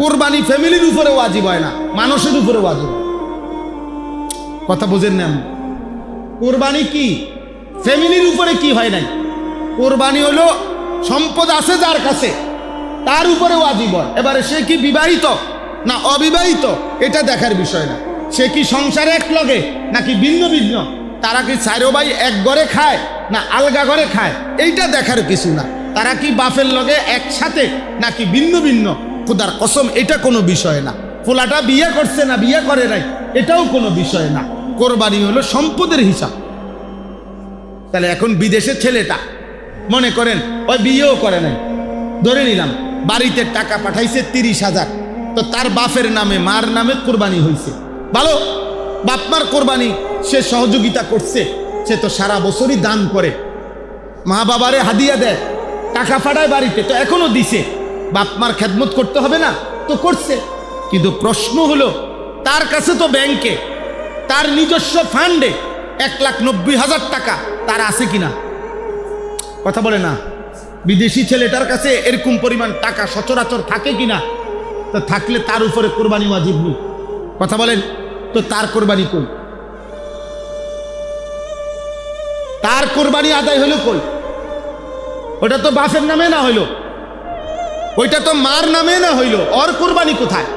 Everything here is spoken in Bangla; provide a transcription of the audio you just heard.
কোরবানি ফ্যামিলির উপরে ওয়াজিব হয় না, মানুষের উপরে ওয়াজিব। কথা বুঝেন না? কোরবানি কি ফ্যামিলির উপরে কি হয় নাই? কোরবানি হলো সম্পদ আছে যার কাছে, তার উপরে ওয়াজিব হয়। এবারে সে কি বিবাহিত না অবিবাহিত এটা দেখার বিষয় না। সে কি সংসারে এক লগে নাকি ভিন্ন ভিন্ন, তারা কি চারো ভাই এক ঘরে খায় না আলগা ঘরে খায়, এইটা দেখার কিছু না। তারা কি বাপের লগে একসাথে নাকি ভিন্ন ভিন্ন, খোদার কসম এটা কোনো বিষয় না। পোলাটা বিয়ে করছে না বিয়ে করে নাই এটাও কোনো বিষয় না। কোরবানি হলো সম্পদের হিসাব। তাহলে এখন বিদেশের ছেলেটা মনে করেন ওই বিয়েও করে নাই, ধরে নিলাম বাড়িতে টাকা পাঠাইছে 30,000, তো তার বাপের নামে মার নামে কোরবানি হয়েছে, ভালো, বাপ মার কোরবানি সে সহযোগিতা করছে, সে তো সারা বছরই দান করে, মা বাবারে হাদিয়া দেয়, টাকা পাঠায় বাড়িতে, তো এখনো দিছে, বাপ মার খেদমত করতে হবে না, তো করছে। কিন্তু প্রশ্ন হলো তার কাছে তো ব্যাংকে তার নিজস্ব ফান্ডে 1,90,000 টাকা তার আছে কিনা? কথা বলে না। বিদেশি ছেলেটার কাছে এরকম পরিমাণ টাকা সচরাচর থাকে কিনা? তো থাকলে তার উপরে কোরবানি ওয়াজিব নেই। কথা বলেন তো, তার কোরবানি কই? তার কোরবানি আদায় হলো কই? ওটা তো বাপের নামে না হইল, ওইটা তো মার নামে না হইল, ওর কোরবানি কোথায়?